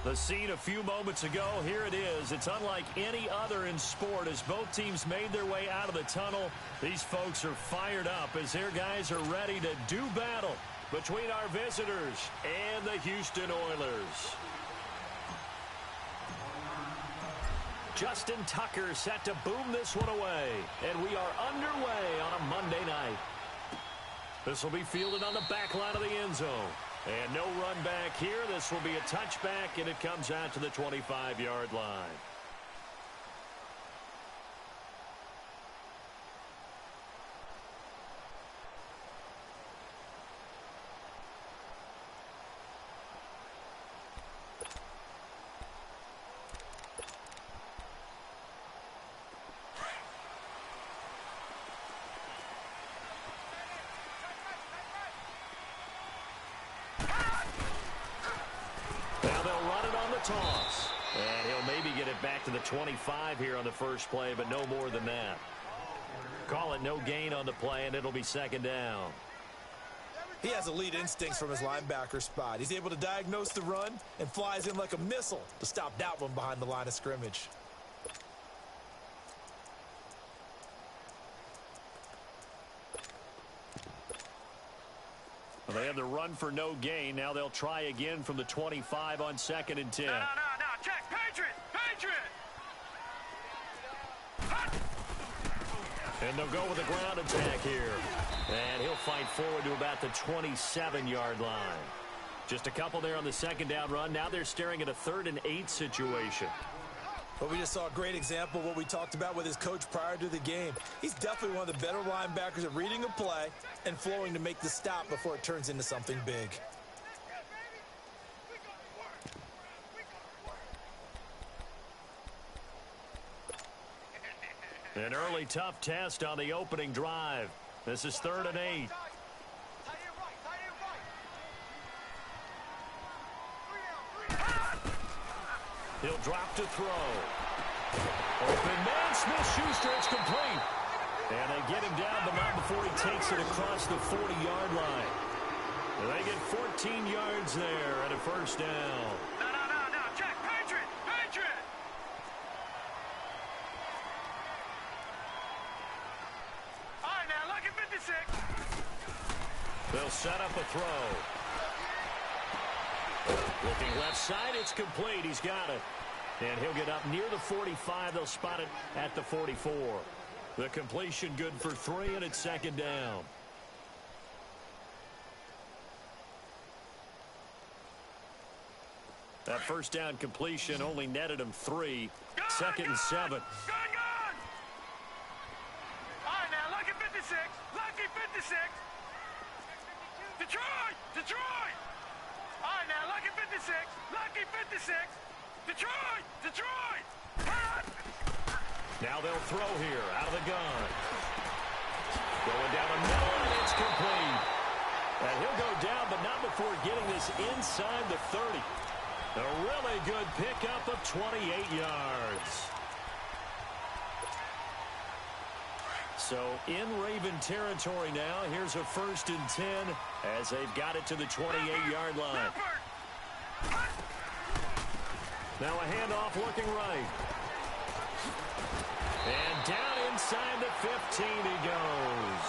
The scene a few moments ago, here it is. It's unlike any other in sport as both teams made their way out of the tunnel. These folks are fired up as their guys are ready to do battle between our visitors and the Houston Oilers. Justin Tucker set to boom this one away. And we are underway on a Monday night. This will be fielded on the back line of the end zone. And no run back here. This will be a touchback, and it comes out to the 25-yard line. Toss. And he'll maybe get it back to the 25 here on the first play, but no more than that. Call it no gain on the play, and it'll be second down. He has elite instincts from his linebacker spot. He's able to diagnose the run and flies in like a missile to stop that one behind the line of scrimmage. Well, they had the run for no gain. Now they'll try again from the 25 on 2nd and 10. No, check, Patriot! And they'll go with a ground attack here. And he'll fight forward to about the 27-yard line. Just a couple there on the second down run. Now they're staring at a 3rd and 8 situation. But we just saw a great example of what we talked about with his coach prior to the game. He's definitely one of the better linebackers at reading a play and flowing to make the stop before it turns into something big. An early tough test on the opening drive. This is 3rd and 8. He'll drop to throw. Open man, Smith-Schuster, it's complete. And they get him down, but not before he takes it across the 40-yard line. They get 14 yards there and a first down. No, check, Patriot! All right, now, look at 56. They'll set up a throw. Looking left side, it's complete. He's got it. And he'll get up near the 45. They'll spot it at the 44. The completion good for 3, and it's second down. That first down completion only netted him 3. 2nd and 7. Gone! All right, now, lucky 56. Lucky 56. Detroit! All right, now, lucky 56. Lucky 56. Detroit! Now they'll throw here out of the gun. Going down the middle, and it's complete. And he'll go down, but not before getting this inside the 30. A really good pickup of 28 yards. So in Raven territory now, here's a 1st and 10 as they've got it to the 28-yard line. Now a handoff looking right. And down inside the 15 he goes.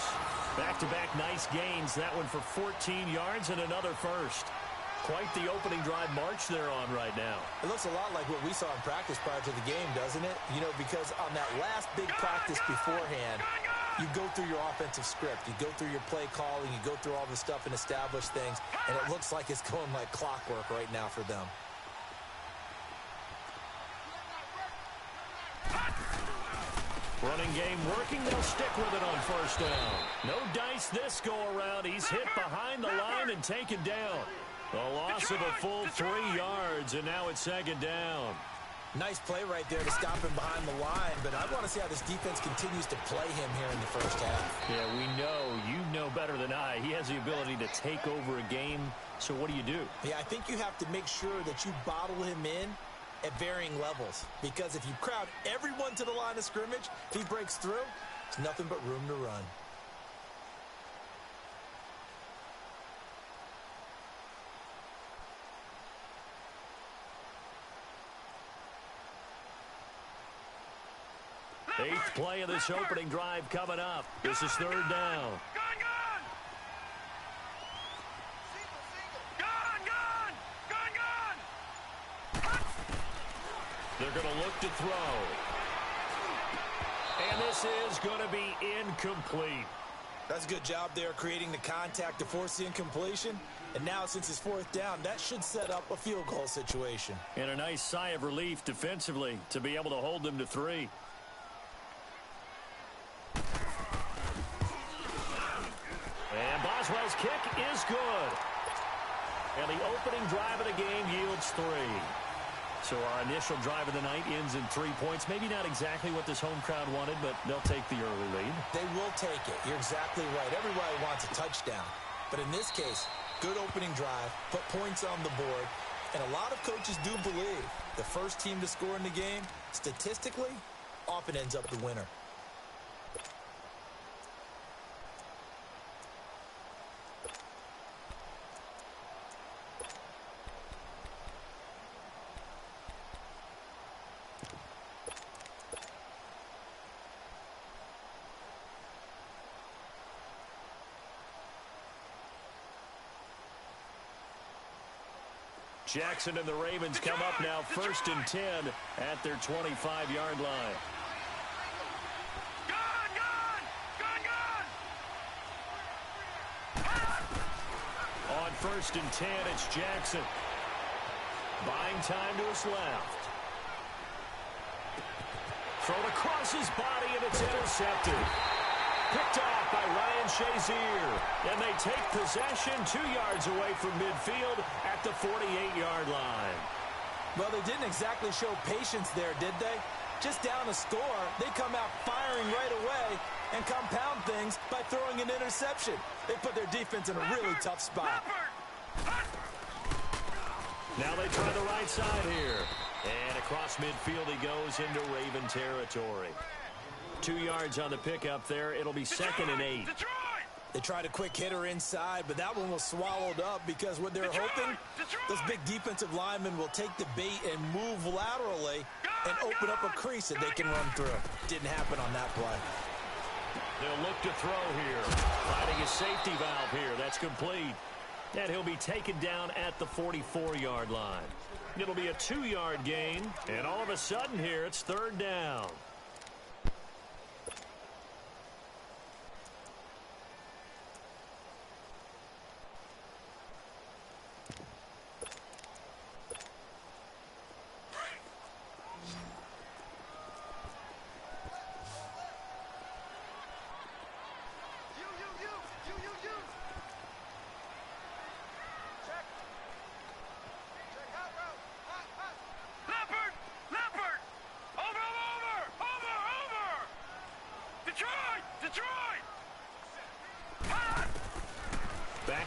Back-to-back nice gains. That one for 14 yards and another first. Quite the opening drive march they're on right now. It looks a lot like what we saw in practice prior to the game, doesn't it? You know, because on that last big practice beforehand, you go through your offensive script. You go through your play calling. You go through all the stuff and establish things. And it looks like it's going like clockwork right now for them. Running game working. They'll stick with it on first down. No dice this go around. He's hit behind the line and taken down. A loss of a full 3 yards, and now it's second down. Nice play right there to stop him behind the line, but I want to see how this defense continues to play him here in the first half. Yeah, we know. You know better than I. He has the ability to take over a game, so what do you do? Yeah, I think you have to make sure that you bottle him in at varying levels, because if you crowd everyone to the line of scrimmage, if he breaks through, there's nothing but room to run. play of this opening drive coming up. This is third down. Gun, gun! Gun, gun! Gun, gun! They're going to look to throw. And this is going to be incomplete. That's a good job there creating the contact to force the incompletion. And now, since it's fourth down, that should set up a field goal situation. And a nice sigh of relief defensively to be able to hold them to 3. And Boswell's kick is good. And the opening drive of the game yields 3. So our initial drive of the night ends in 3 points. Maybe not exactly what this home crowd wanted, but they'll take the early lead. They will take it. You're exactly right. Everybody wants a touchdown. But in this case, good opening drive, put points on the board, and a lot of coaches do believe the first team to score in the game, statistically, often ends up the winner. Jackson and the Ravens come up now first and 10 at their 25-yard line. Gun, gun! Gun, gun! On first and 10, it's Jackson. Buying time to his left. Thrown across his body, and it's intercepted. Picked off by Ryan Shazier. And they take possession 2 yards away from midfield at the 48-yard line. Well, they didn't exactly show patience there, did they? Just down a score, they come out firing right away and compound things by throwing an interception. They put their defense in a really tough spot. Now they try the right side here. And across midfield he goes into Raven territory. 2 yards on the pickup there. It'll be second and 8. They tried a quick hitter inside, but that one was swallowed up because what they're hoping, those big defensive linemen will take the bait and move laterally and open up a crease that they can run through. Didn't happen on that play. They'll look to throw here. Finding a safety valve here. That's complete. And he'll be taken down at the 44-yard line. It'll be a 2-yard gain. And all of a sudden here, it's third down.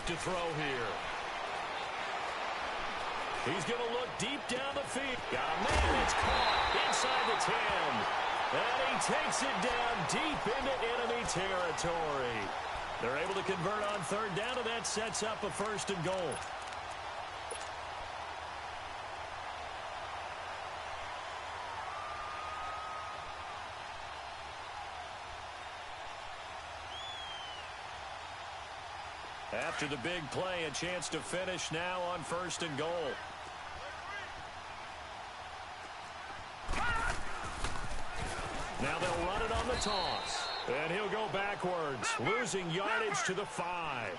To throw here. He's going to look deep down the field. Got a man, it's caught inside the 10. And he takes it down deep into enemy territory. They're able to convert on third down, and that sets up a first and goal. After the big play, a chance to finish now on first and goal. Now they'll run it on the toss. And he'll go backwards, losing yardage to the 5.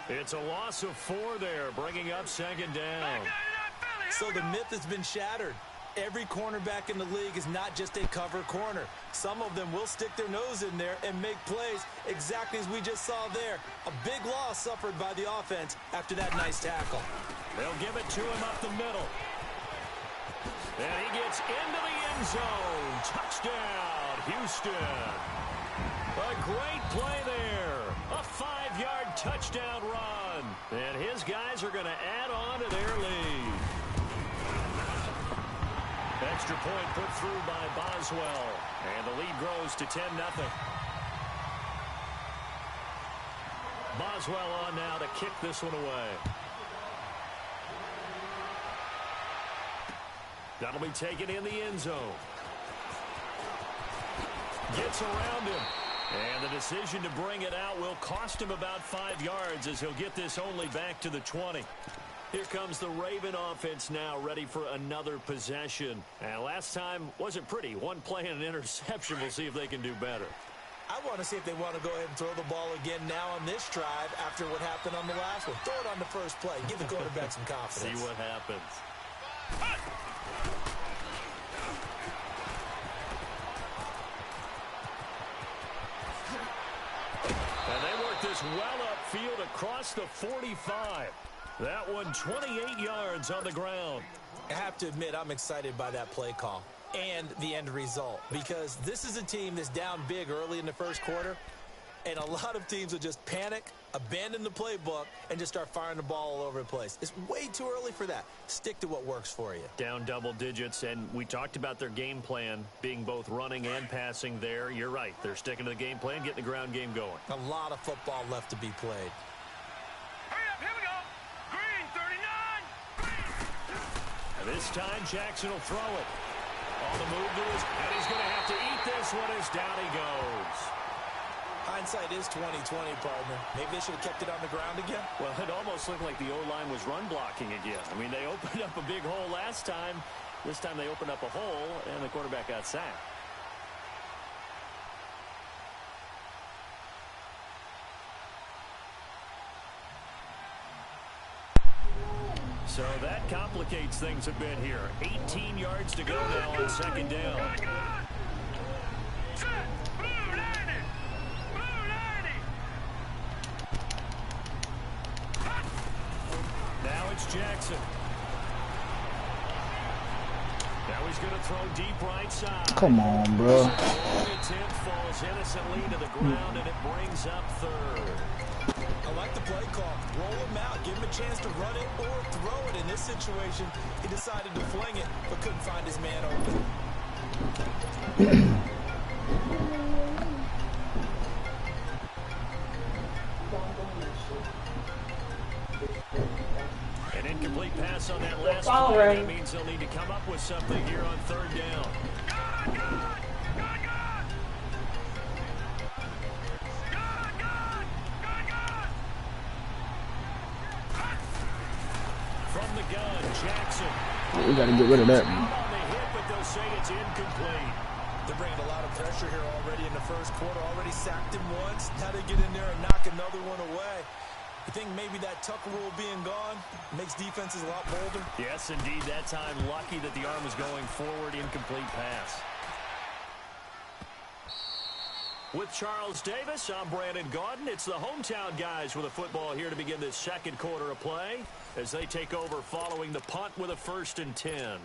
It's a loss of 4 there, bringing up second down. So the myth has been shattered. Every cornerback in the league is not just a cover corner. Some of them will stick their nose in there and make plays exactly as we just saw there. A big loss suffered by the offense after that nice tackle. They'll give it to him up the middle. And he gets into the end zone. Touchdown, Houston. A great play there. A 5-yard touchdown run. And his guys are going to add on to their lead. Extra point put through by Boswell. And the lead grows to 10-0. Boswell on now to kick this one away. That'll be taken in the end zone. Gets around him. And the decision to bring it out will cost him about 5 yards as he'll get this only back to the 20. Here comes the Raven offense now, ready for another possession. And last time wasn't pretty. One play and an interception. We'll see if they can do better. I want to see if they want to go ahead and throw the ball again now on this drive after what happened on the last one. Throw it on the first play. Give the quarterback some confidence. See what happens. And they work this well upfield across the 45. That one 28 yards on the ground. I have to admit, I'm excited by that play call and the end result, because this is a team that's down big early in the first quarter, and a lot of teams will just panic, abandon the playbook, and just start firing the ball all over the place. It's way too early for that. Stick to what works for you. Down double digits, and we talked about their game plan being both running and passing there. You're right. They're sticking to the game plan, getting the ground game going. A lot of football left to be played. Hurry up, here we go. Green, 39. And this time, Jackson will throw it. On the move to his, and he's going to have to eat this one as down he goes. Hindsight is 20/20, partner. Maybe they should have kept it on the ground again. Well, it almost looked like the O-line was run blocking again. I mean, they opened up a big hole last time. This time they opened up a hole, and the quarterback got sacked. So that complicates things a bit here. 18 yards to go now on second down. Now it's Jackson. Now he's going to throw deep right side. Come on, bro. Intent falls innocently to the ground, and it brings up third. I like the play call. Roll him out. Give him a chance to run it or throw it. In this situation, he decided to fling it, but couldn't find his man open. An incomplete pass on that last play. That means they'll need to come up with something here on third down. From the gun, Jackson. We got to get rid of that. On the hit, but they'll say it's incomplete. They're bringing a lot of pressure here already in the first quarter. Already sacked him once. Now they get in there and knock another one away. You think maybe that Tucker rule being gone makes defenses a lot bolder? Yes, indeed. That time, lucky that the arm was going forward. Incomplete pass. With Charles Davis, I'm Brandon Gaudin. It's the hometown guys with a football here to begin this second quarter of play as they take over following the punt with a 1st and 10.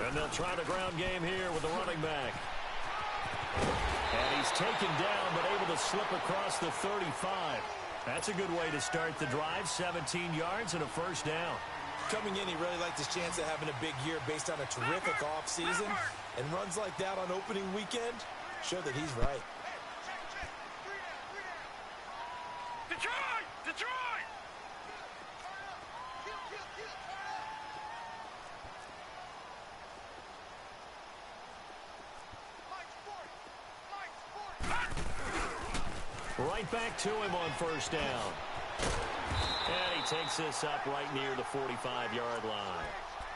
And they'll try the ground game here with the running back. And he's taken down, but able to slip across the 35. That's a good way to start the drive. 17 yards and a 1st down. Coming in, he really liked his chance of having a big year based on a terrific offseason. And runs like that on opening weekend show that he's right. Detroit! Detroit! Right back to him on 1st down. And he takes this up right near the 45-yard line.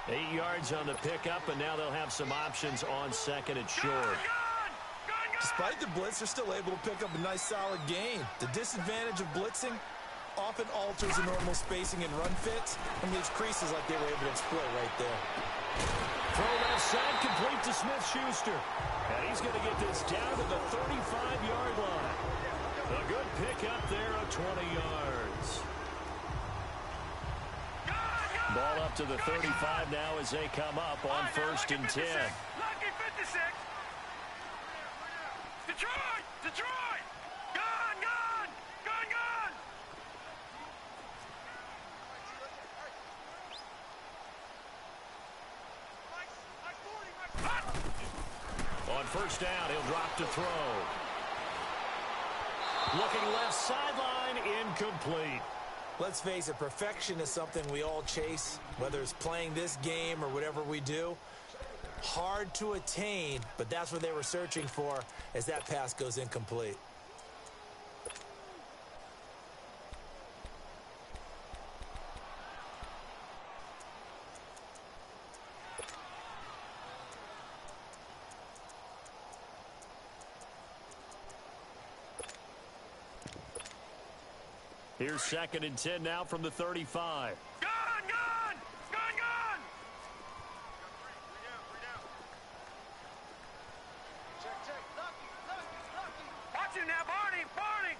8 yards on the pickup, and now they'll have some options on 2nd and short. Despite the blitz, they're still able to pick up a nice, solid gain. The disadvantage of blitzing often alters the normal spacing and run fits and leaves creases like they were able to exploit right there. Throw left side, complete to Smith-Schuster. And he's going to get this down to the 35-yard line. A good pickup there of 20 yards. Ball up to the 35 now as they come up on 1st and 10. Lucky 56. Detroit! Detroit! Gun! Gun! Gun! Gun! first down. He'll drop to throw. Looking left sideline, incomplete. Let's face it, perfection is something we all chase, whether it's playing this game or whatever we do. Hard to attain, but that's what they were searching for as that pass goes incomplete. Here's 2nd and 10 now from the 35. Gun! Gun! Gun! Gun! Check, check. Lucky, lucky, lucky. Watch him now, Barney, Barney.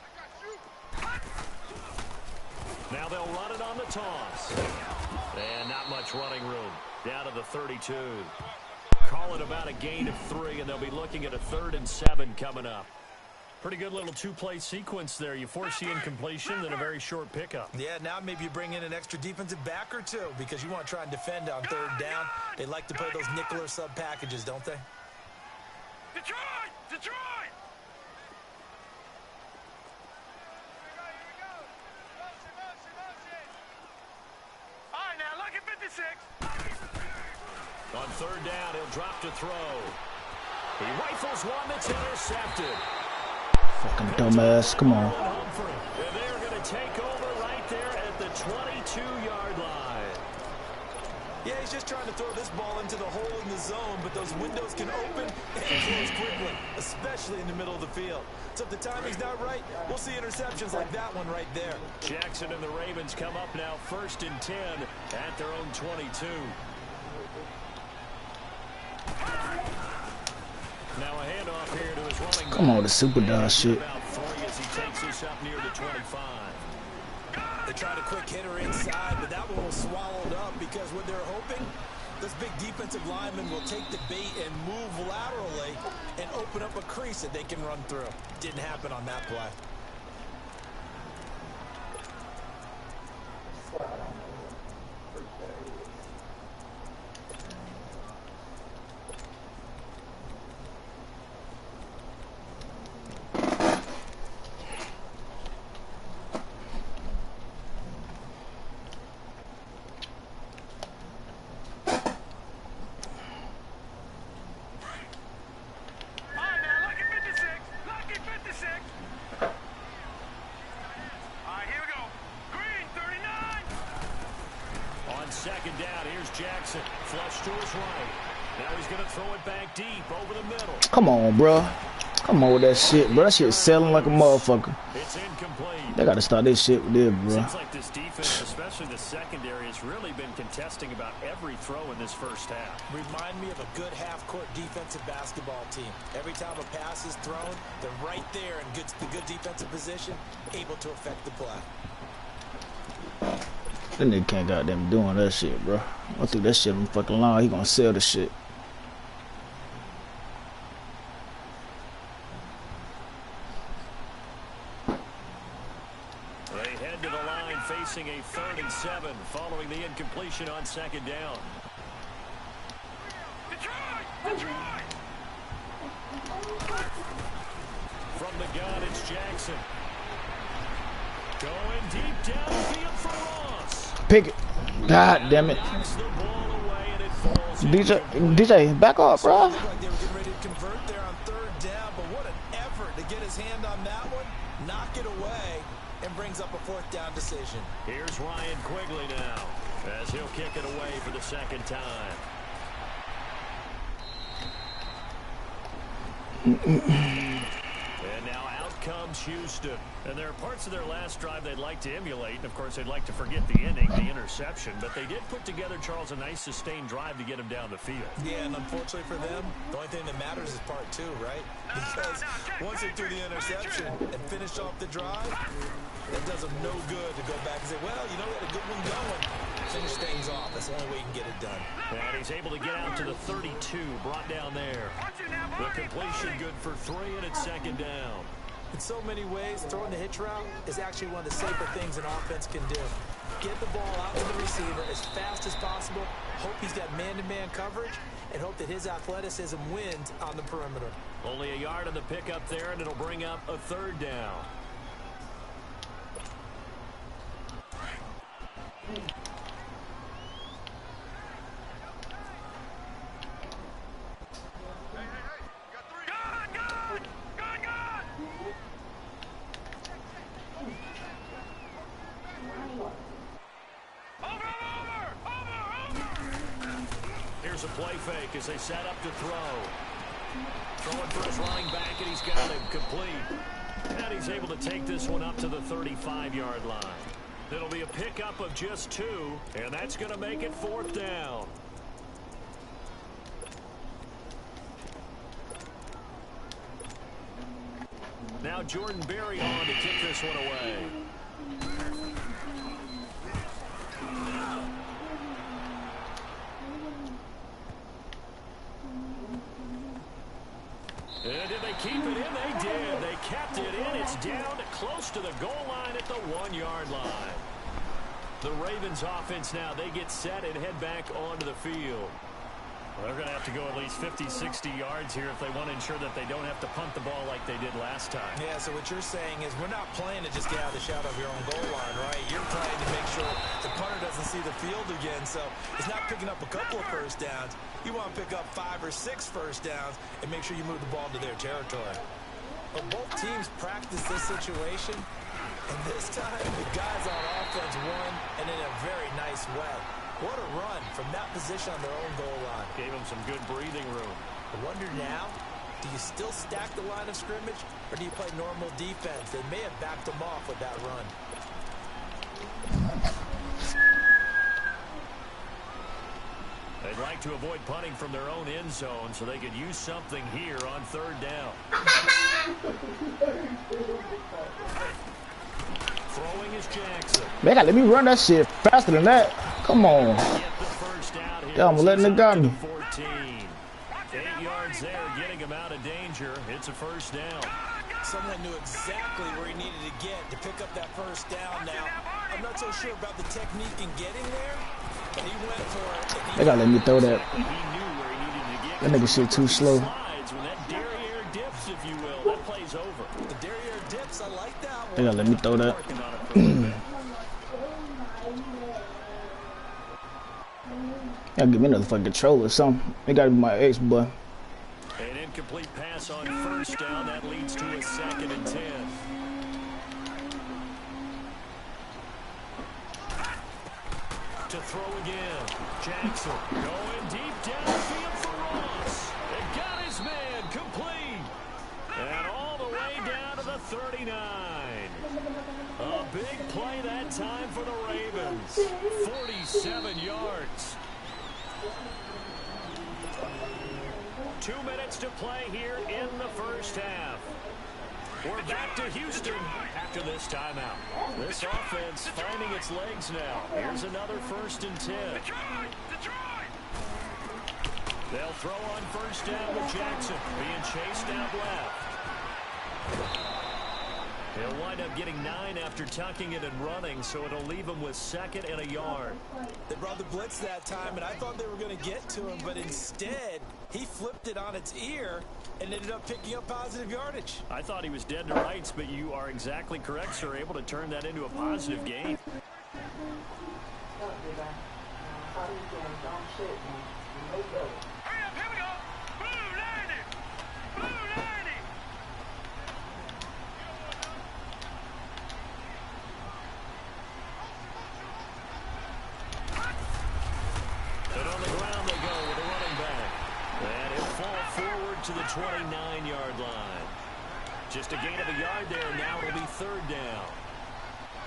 I got you. Now they'll run it on the toss. And not much running room. Down to the 32. Call it about a gain of 3, and they'll be looking at a 3rd and 7 coming up. Pretty good little two-play sequence there. You force the incompletion, then a very short pickup. Yeah, now maybe you bring in an extra defensive back or two because you want to try and defend on 3rd down. They like to play those nickel or sub packages, don't they? Detroit! Detroit! All right, now, look at 56. On 3rd down, he'll drop to throw. He rifles one that's intercepted. Fucking dumbass. Come on. And they're going to take over right there at the 22-yard line. Yeah, he's just trying to throw this ball into the hole in the zone, but those windows can open and close quickly, especially in the middle of the field. So if the timing's not right, we'll see interceptions like that one right there. Jackson and the Ravens come up now 1st and 10 at their own 22. Now a handoff here to his running back. Come on, the super dog shit. About 3 as he takes this up near the 25. They tried a quick hitter inside, but that one was swallowed up because what they're hoping, this big defensive lineman will take the bait and move laterally and open up a crease that they can run through. Didn't happen on that play. Jackson, flush to his right. Now he's going to throw it back deep over the middle. Come on, bro. Come on with that shit, bro. That shit's selling like a motherfucker. It's incomplete. They got to start this shit with this, bro. Seems like this defense, especially the secondary, has really been contesting about every throw in this first half. Remind me of a good half-court defensive basketball team. Every time a pass is thrown, they're right there in the good defensive position, able to affect the play. That nigga can't goddamn doing that shit, bro. I think that shit on fucking line. He gonna sell the shit. They head to the line facing a 3rd and 7 following the incompletion on 2nd down. Detroit! Detroit! From the gun, it's Jackson. Going deep downfield for Ross. Pick it. God damn it. DJ, back up, bro. Like they were getting ready to convert there on 3rd down, but what an effort to get his hand on that one, knock it away, and brings up a 4th down decision. Here's Ryan Quigley now, as he'll kick it away for the 2nd time. And now out comes Houston. And there are parts of their last drive they'd like to emulate. And, of course, they'd like to forget the inning, the interception. But they did put together, Charles, a nice sustained drive to get him down the field. Yeah, and unfortunately for them, the only thing that matters is part 2, right? Because once they threw the interception and finished off the drive, it does them no good to go back and say, well, you know, we had a good one going. Finish things off. That's the only way you can get it done. And he's able to get out to the 32, brought down there. The completion good for 3, and it's 2nd down. In so many ways, throwing the hitch route is actually one of the safer things an offense can do. get the ball out to the receiver as fast as possible, hope he's got man-to-man coverage, and hope that his athleticism wins on the perimeter. Only a yard on the pickup there, and it'll bring up a third down. Here's a play fake as they set up to throw. Throwing for his running back, and he's got him complete. And he's able to take this one up to the 35-yard line. It'll be a pickup of just 2, and that's going to make it 4th down. Now Jordan Berry on to kick this one away. And did they keep it in? They did. They kept it in. It's down close to the goal line at the 1-yard line. The Ravens offense now, they get set and head back onto the field. Well, they're going to have to go at least 50, 60 yards here if they want to ensure that they don't have to punt the ball like they did last time. Yeah, so what you're saying is we're not playing to just get out of the shadow of your own goal line, right? You're playing to make sure the punter doesn't see the field again. So it's not picking up a couple of first downs. You want to pick up 5 or 6 first downs and make sure you move the ball to their territory. But both teams practice this situation, and this time the guys on offense won, and in a very nice way. What a run from that position on their own goal line. Gave them some good breathing room. I wonder now, do you still stack the line of scrimmage, or do you play normal defense? They may have backed them off with that run. They'd like to avoid punting from their own end zone so they could use something here on 3rd down. Throwing is Jackson. They gotta let me run that shit faster than that. Come on. Yeah, I'm letting it go. 14. 8 yards there, getting him out of danger. It's a first down. Someone knew exactly where he needed to get to pick up that first down now. I'm not so sure about the technique in getting there, but he went for it. They gotta let me throw that. He knew where he needed to get. That nigga shit too slow. When that derriere dips, if you will, that play's over. The derriere dips, I like that one. They gotta let me throw that. Gotta give me another fucking control or something. They gotta be my X, boy. An incomplete pass on first down. That leads to a 2nd and 10. To throw again. Jackson going deep downfield for Ross. They got his man complete. And all the way down to the 39. A big play that time for the Ravens. 47 yards. 2 minutes to play here in the first half. We're back to Houston after this timeout. This offense finding its legs now. Here's another 1st and 10. They'll throw on first down with Jackson being chased out left. He'll wind up getting 9 after tucking it and running, so it'll leave him with 2nd and a yard. They brought the blitz that time, and I thought they were going to get to him, but instead, he flipped it on its ear and ended up picking up positive yardage. I thought he was dead to rights, but you are exactly correct, sir. Able to turn that into a positive gain. And on the ground they go with a running back. And he'll fall forward to the 29-yard line. Just a gain of a yard there. Now it'll be 3rd down.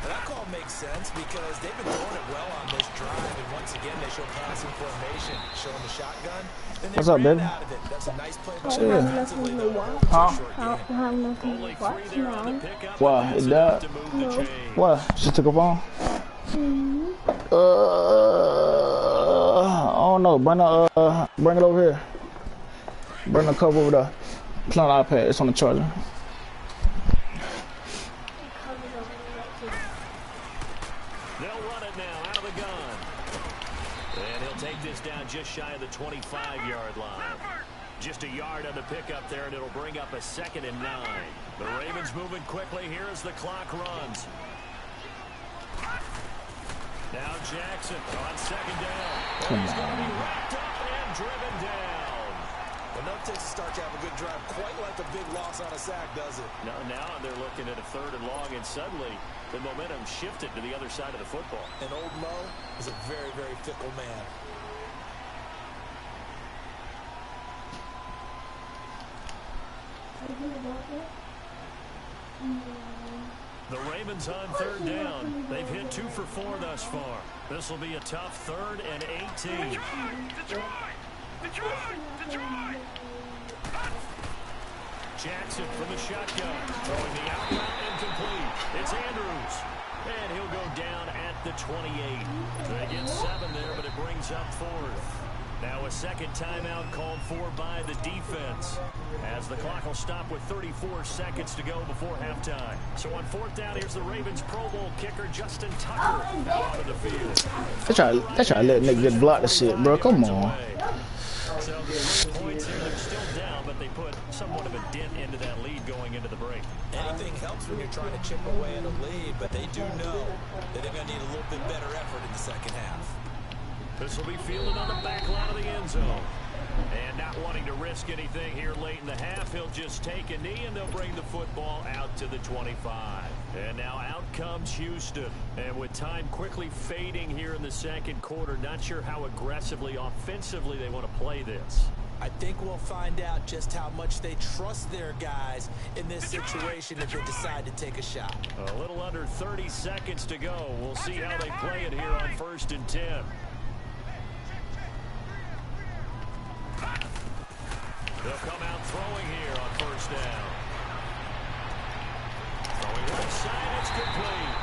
Well, that call makes sense because they've been throwing it well on this drive, and once again they show passing formation, showing the shotgun. Then they What's up, baby? out of it. That's a nice play by Yeah. defensively, though. Huh? Only 3 there on the pickup. Why? That's It enough died? to move the chains. What? She took a phone? I don't know. Bring it over here. Bring the cover over there. It's on the iPad. It's on the charger. They'll run it now out of the gun. And he'll take this down just shy of the 25-yard line. Just a yard on the pickup there, and it'll bring up a 2nd and 9. The Ravens moving quickly here as the clock runs. Now Jackson on 2nd down. He's going to be wrapped up and driven down. Enough takes to start to have a good drive. Quite like a big loss on a sack, does it? Now they're looking at a 3rd and long, and suddenly the momentum shifted to the other side of the football. And old Mo is a very, very fickle man. The Ravens on 3rd down. They've hit 2 for 4 thus far. This will be a tough 3rd and 18. Detroit! Jackson from the shotgun, throwing the out route incomplete. It's Andrews, and he'll go down at the 28. They get 7 there, but it brings up 4th. Now a 2nd timeout called for by the defense, as the clock will stop with 34 seconds to go before halftime. So on 4th down, here's the Ravens Pro Bowl kicker Justin Tucker out of the field. They try to let Nick get blocked the shit, bro. Come on. So the 3 points here, they're still down, but they put somewhat of a dent into that lead going into the break. Anything helps when you're trying to chip away at a lead, but they do know that they're going to need a little bit better effort in the 2nd half. This will be fielded on the back line of the end zone. And not wanting to risk anything here late in the half, he'll just take a knee, and they'll bring the football out to the 25. And now out comes Houston. And with time quickly fading here in the 2nd quarter, not sure how aggressively, offensively they want to play this. I think we'll find out just how much they trust their guys in this situation if they decide to take a shot. A little under 30 seconds to go. We'll see how they play it here on 1st and 10. They'll come out throwing here on 1st down. Throwing right side, it's complete.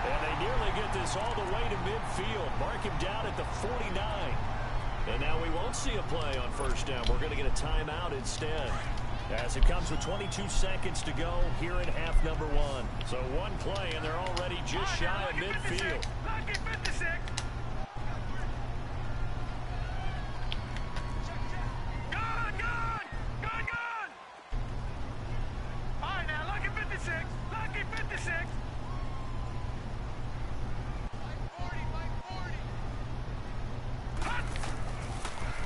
And they nearly get this all the way to midfield. Mark him down at the 49. And now we won't see a play on 1st down. We're going to get a timeout instead, as it comes with 22 seconds to go here in half number 1. So 1 play, and they're already just shy of midfield. Lucky 56.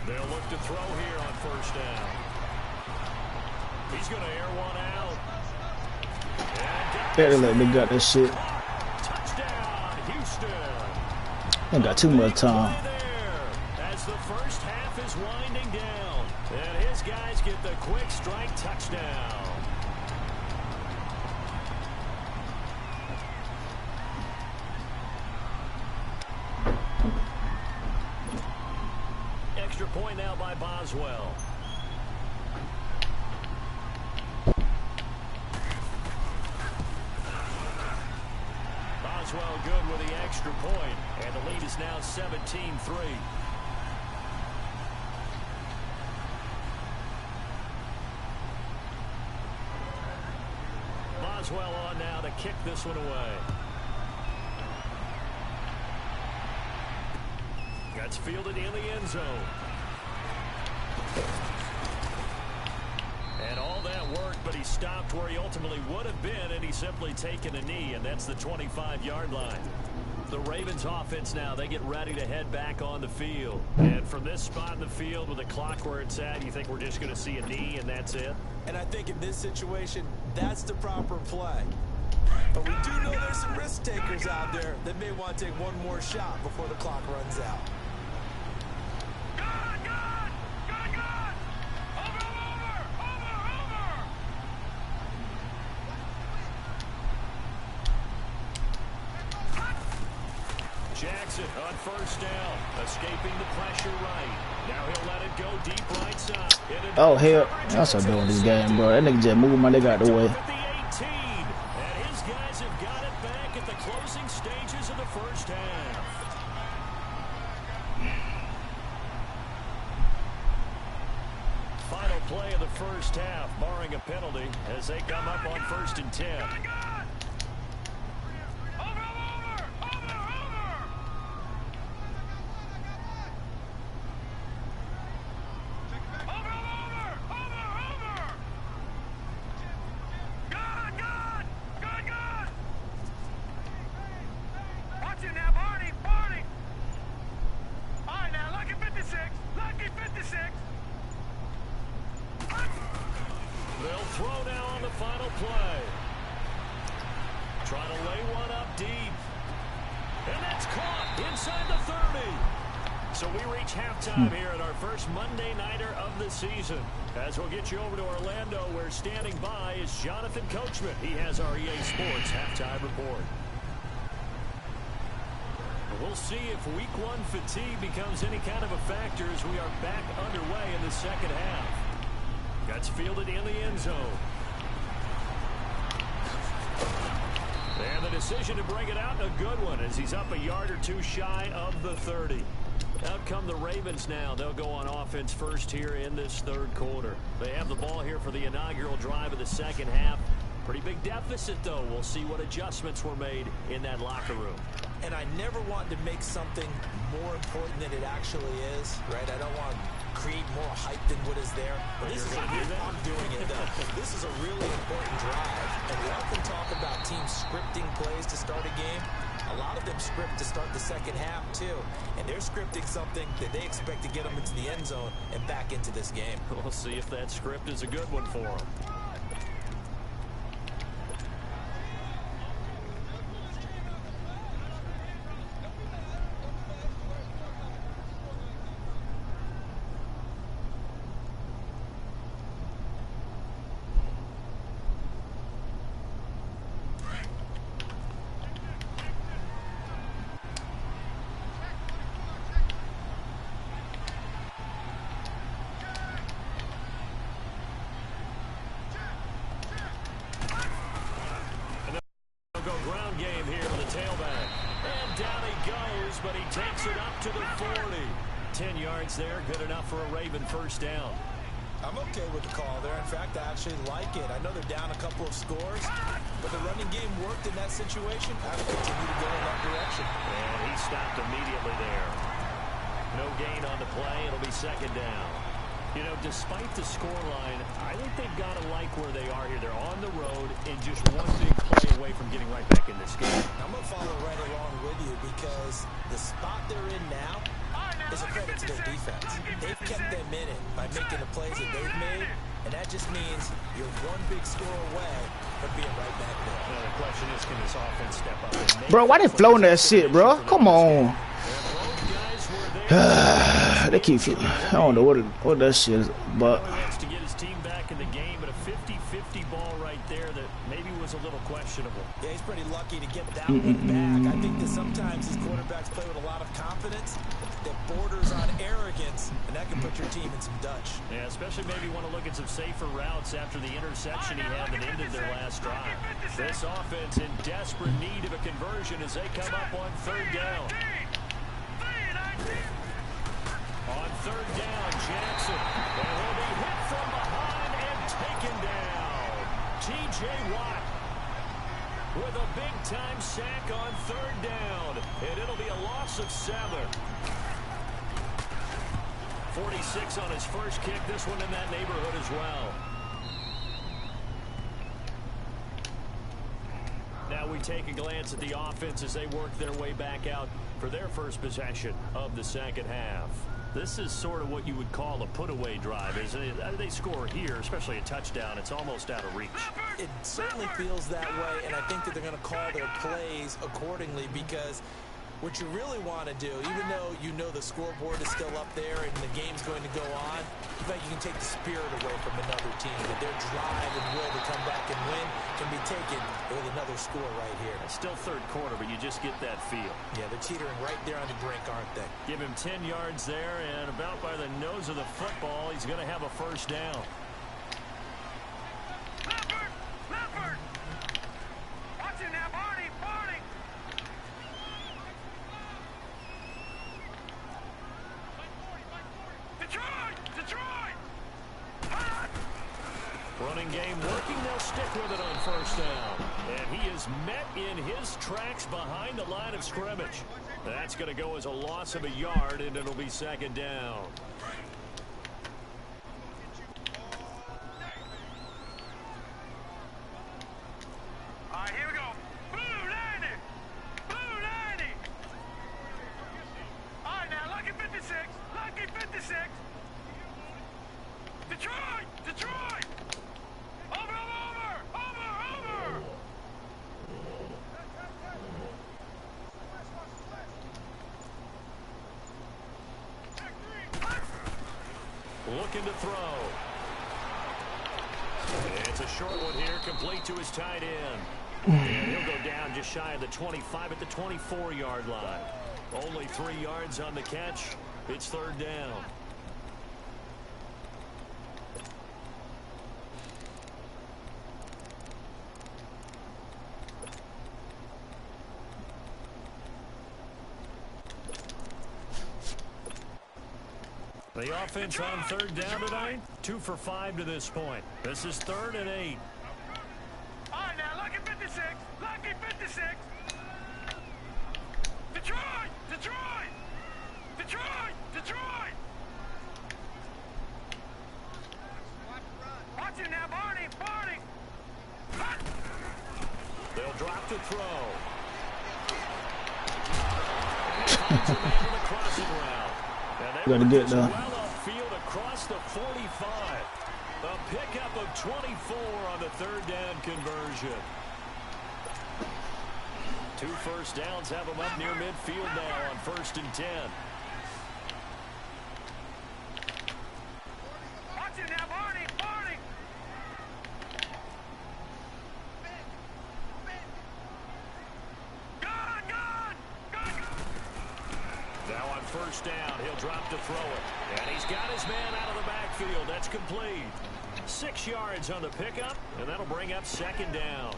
They'll look to throw here on 1st down. He's going to air one out. Better let me got this shit. Touchdown, Houston. Ain't got too much time. As the 1st half is winding down, and his guys get the quick strike touchdown. Extra point now by Boswell. Boswell good with the extra point, and the lead is now 17-3. Boswell on now to kick this one away. That's fielded in the end zone. And all that work, but he stopped where he ultimately would have been, and he's simply taken a knee, and that's the 25-yard line. The Ravens offense now, they get ready to head back on the field. And from this spot in the field with the clock where it's at, you think we're just going to see a knee and that's it? And I think in this situation, that's the proper play. But we do know there's some risk takers out there that may want to take one more shot before the clock runs out. Jackson on 1st down, escaping the pressure right. Now he'll let it go deep right side. Oh, hell. That's what I'm doing this game, bro. That nigga just moved my nigga out the way. At the 18, and his guys have got it back at the closing stages of the 1st half. Final play of the 1st half, barring a penalty, as they come up on 1st and 10. throw now on the final play. Trying to lay one up deep. And that's caught inside the 30. So we reach halftime here at our first Monday Nighter of the season. As we'll get you over to Orlando, where standing by is Jonathan Coachman. He has our EA Sports halftime report. We'll see if week one fatigue becomes any kind of a factor as we are back underway in the second half. Gets fielded in the end zone. And the decision to bring it out, a good one, as he's up a yard or two shy of the 30. Out come the Ravens now. They'll go on offense first here in this third quarter. They have the ball here for the inaugural drive of the second half. Pretty big deficit, though. We'll see what adjustments were made in that locker room. And I never wanted to make something more important than it actually is, right? I don't want to create more hype than what is there. But this is I'm doing it, though. This is a really important drive. And we often talk about teams scripting plays to start a game. A lot of them script to start the second half, too. And they're scripting something that they expect to get them into the end zone and back into this game. We'll see if that script is a good one for them. Ground game here to the tailback. And down he goes, but he takes it up to the 40. 10 yards there, good enough for a Raven first down. I'm okay with the call there. In fact, I actually like it. I know they're down a couple of scores, but the running game worked in that situation. I would continue to go in that direction. And he stopped immediately there. No gain on the play. It'll be second down. You know, despite the scoreline, I think they've got to like where they are here. They're on the road and just one big play away from getting right back in this game. I'm going to follow right along with you because the spot they're in now is a credit to their defense. They've kept them in it by making the plays that they've made, and that just means you're one big score away from being right back there. Now the question is, can this offense step up and make Bro, why they floating that shit, bro? Come on. They keep, I don't know what that shit is, but He wants to get his team back in the game, but a 50-50 ball right there that maybe was a little questionable. Yeah, he's pretty lucky to get that one back. I think that sometimes these quarterbacks play with a lot of confidence that borders on arrogance, and that can put your team in some Dutch. Yeah, especially maybe want to look at some safer routes after the interception he had that ended their last drive. This offense in desperate need of a conversion as they come up on third down. On third down, Jackson. And he'll be hit from behind and taken down. T.J. Watt with a big-time sack on third down. And it'll be a loss of 7. 46 on his first kick. This one in that neighborhood as well. Now we take a glance at the offense as they work their way back out for their first possession of the second half. This is sort of what you would call a put-away drive. They score here, especially a touchdown. It's almost out of reach. It certainly feels that way, and I think that they're going to call their plays accordingly because what you really want to do, even though you know the scoreboard is still up there and the game's going to go on, you think you can take the spirit away from another team, that their drive and will to come back and win can be taken with another score right here. It's still third quarter, but you just get that feel. Yeah, they're teetering right there on the brink, aren't they? Give him 10 yards there, and about by the nose of the football, he's going to have a first down. Leopard! Watch him now, Barney! Detroit! Running game working. They'll stick with it on first down. And he is met in his tracks behind the line of scrimmage. That's going to go as a loss of a yard, and it'll be second down. All right, here we go. Blue 90! Blue 90! All right, now, lucky 56. Lucky 56. Detroit! Over looking to throw. It's a short one here, complete to his tight end. And he'll go down just shy of the 25 at the 24-yard line. Only 3 yards on the catch. It's third down. The offense on third down tonight, 2 for 5 to this point. This is 3rd and 8. All right, now, lucky 56. Lucky 56. Detroit! Detroit! Detroit! Detroit! Watch it now, Barney! Barney! Hut! They'll drop the throw. And finds a man on the crossing route. And they Gotta get there. well upfield across the 45. A pickup of 24 on the third down conversion. 2 first downs have them up near midfield now on 1st and 10. Watch it now, Barney! Barney! Gone! Gone! Gone! Now on 1st down, he'll drop to throw it. And he's got his man out of the backfield. That's complete. 6 yards on the pickup, and that'll bring up 2nd down.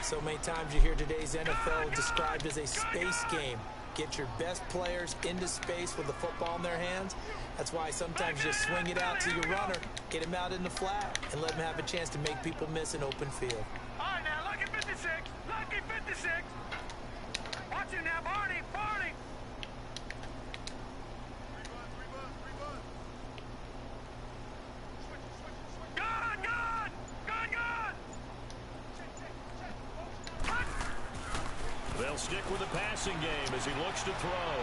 So many times you hear today's NFL described as a space game. Get your best players into space with the football in their hands. That's why sometimes you just swing it out to your runner, get him out in the flat, and let him have a chance to make people miss an open field. All right, now, lucky 56. Lucky 56. Watch it now, Barney! Barney! Gone! Gone! Gone! Gone! Hut! They'll stick with the passing game as he looks to throw.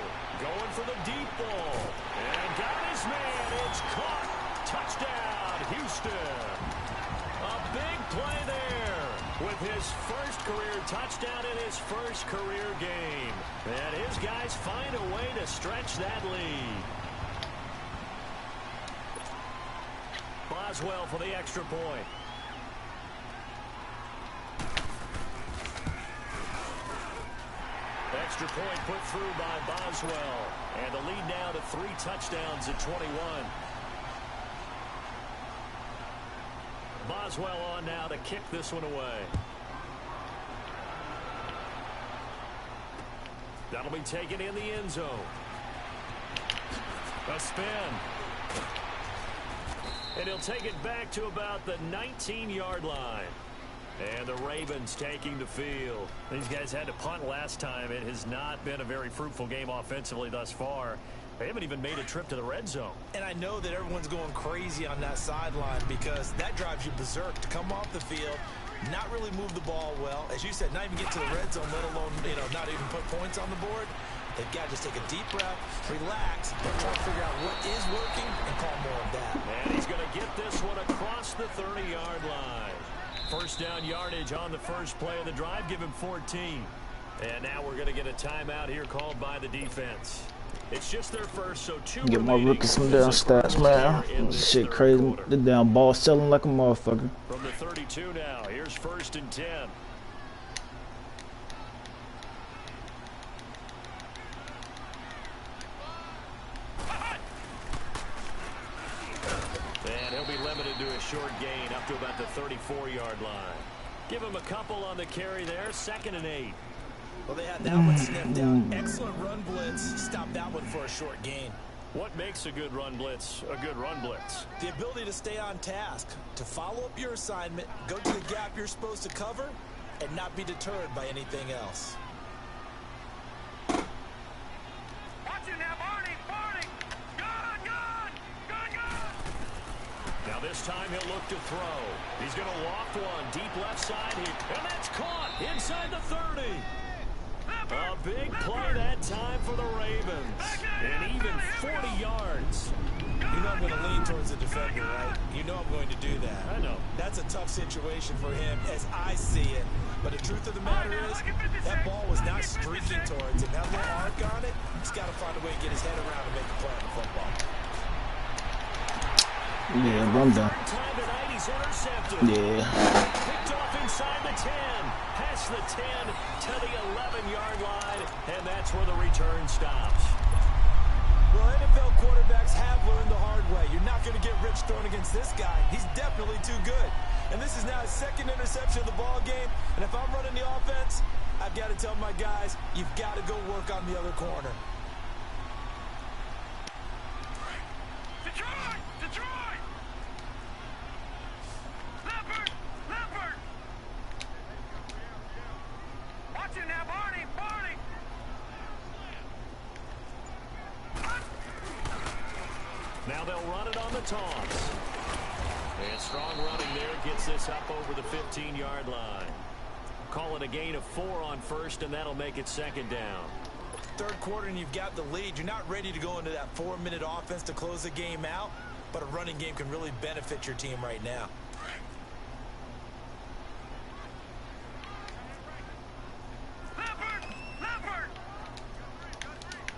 Going for the deep ball. And got his man. It's caught. Touchdown, Houston. A big play there with his first career touchdown in his first career game. And his guys find a way to stretch that lead. Boswell for the extra point. Extra point put through by Boswell. And the lead now to 3 touchdowns at 21. Boswell on now to kick this one away. That'll be taken in the end zone. A spin. And he'll take it back to about the 19-yard line. And the Ravens taking the field. These guys had to punt last time. It has not been a very fruitful game offensively thus far. They haven't even made a trip to the red zone. And I know that everyone's going crazy on that sideline because that drives you berserk to come off the field, not really move the ball well. As you said, not even get to the red zone, let alone, not even put points on the board. They've got to just take a deep breath, relax, and try to figure out what is working and call more of that. And he's going to get this one across the 30-yard line. First down yardage on the first play of the drive. Give him 14. And now we're going to get a timeout here called by the defense. It's just their first, so 2 Get my rookies some damn stats, man. This shit crazy. The damn ball selling like a motherfucker. From the 32 now, here's 1st and 10. And he'll be limited to a short gain up to about the 34-yard line. Give him a couple on the carry there. 2nd and 8. Well, they had that one sniffed out. Excellent run blitz. Stop that one for a short gain. What makes a good run blitz a good run blitz? The ability to stay on task, to follow up your assignment, go to the gap you're supposed to cover, and not be deterred by anything else. Watch it now, Barney! Barney! Gone! Gone! Gone! Gone! Now this time he'll look to throw. He's going to loft one deep left side here. And that's caught inside the 30. A big play that time for the Ravens. And even 40 yards. You know I'm going to lean towards the defender, right? You know I'm going to do that. I know. That's a tough situation for him as I see it. But the truth of the matter is, that ball was not streaking towards him. That little arc on it, he's got to find a way to get his head around and make a play on the football. Yeah, bro, I'm done. Time tonight, he's intercepted. Yeah. Picked off inside the 10. Past the 10 to the 11-yard line, and that's where the return stops. Well, NFL quarterbacks have learned the hard way. You're not going to get rich throwing against this guy. He's definitely too good. And this is now his second interception of the ball game. And if I'm running the offense, I've got to tell my guys, you've got to go work on the other corner. Detroit! Detroit! Leopard! Leopard! Watch it now, Barney! Barney! Now they'll run it on the toss. And strong running there gets this up over the 15-yard line. Call it a gain of 4 on first, and that'll make it second down. Third quarter and you've got the lead. You're not ready to go into that 4-minute offense to close the game out, but a running game can really benefit your team right now. Leopard! Leopard!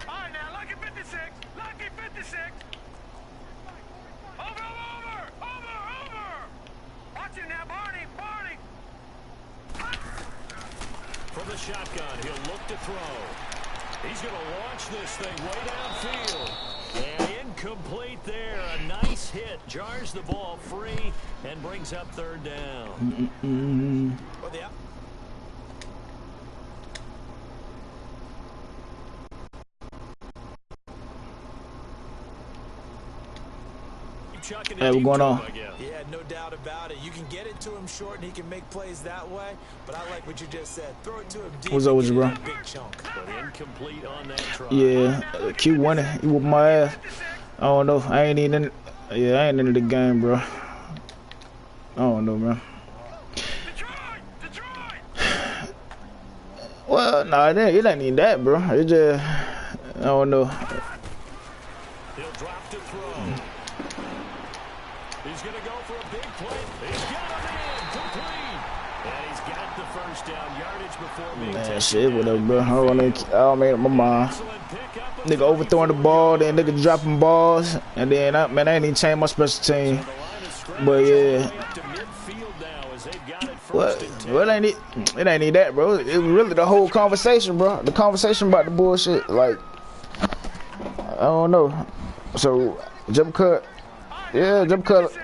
All right, now, lucky 56. Lucky 56. Over! Watch it now, Barney! Barney! From the shotgun, he'll look to throw. He's going to launch this thing way downfield. And incomplete there. A nice hit. Jars the ball free and brings up third down. Well, yeah. Hey, what's going on? Yeah, no doubt about it. You can get it to him short, and he can make plays that way. But I like what you just said. Throw it to him deep. What's up with you, bro? Big chunk. But incomplete on that try. Yeah, Q winning. He whooped my ass. I don't know. I ain't even in. Yeah, I ain't into the game, bro. I don't know, man. Detroit! Well, nah, it ain't even that, bro. It just, I don't know. He'll drop to throw. He's going to go for a big play. He's got him in. Complete. And he's got the first down. Yardage before being Man, taken shit, down. whatever, bro. I don't make up my mind. Excellent pickup of Nigga overthrowing the ball, then nigga dropping balls, and then man, I ain't even changed my special team. the line of scrimmage But all the yeah, way up to midfield now as they've got it first and 10. well, it ain't even that, bro. It was really the whole conversation, bro. The conversation about the bullshit, like, I don't know. So jump cut, yeah, jump cut.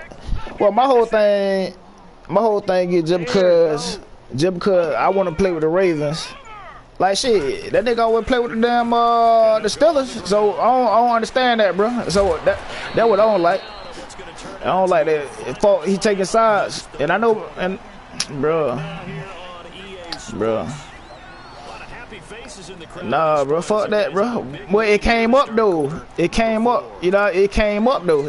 Well, my whole thing is just because I want to play with the Ravens. Like shit, that nigga always play with the damn the Steelers. So I don't understand that, bro. So that what I don't like. I don't like that. He taking sides, and I know, and bro. Nah, bro, fuck that, bro. Well, it came up though. It came up, you know. It came up though.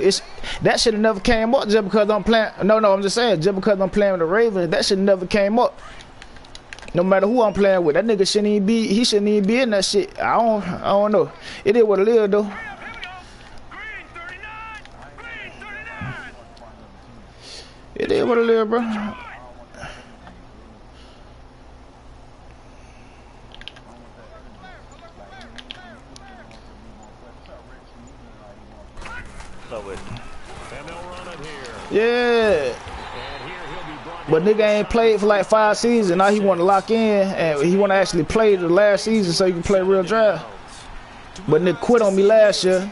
That should have never came up just because I'm playing. No, I'm just saying, just because I'm playing with the Ravens, that should never came up. No matter who I'm playing with, that nigga shouldn't even be. He shouldn't even be in that shit. I don't know. It is what it is though. It is what it is, bro. Yeah. But nigga ain't played for like 5 seasons. Now he want to lock in, and he want to actually play the last season so he can play real draft. But nigga quit on me last year,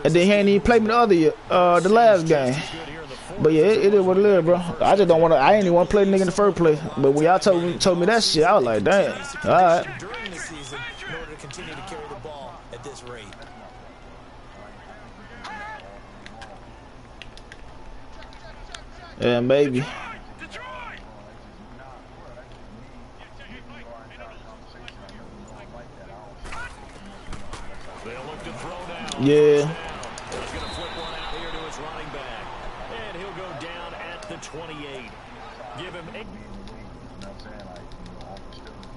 and then he ain't even played me the other year, the last game. But yeah, it is what it is, bro. I just don't want to. I ain't even want to play the nigga in the first place. But when y'all told me that shit, I was like, damn. All right. During the season, in order to continue to carry the ball at this rate. Yeah, maybe. Yeah. He's going to flip one out here to his running back. And he'll go down at the 28. Give him 8.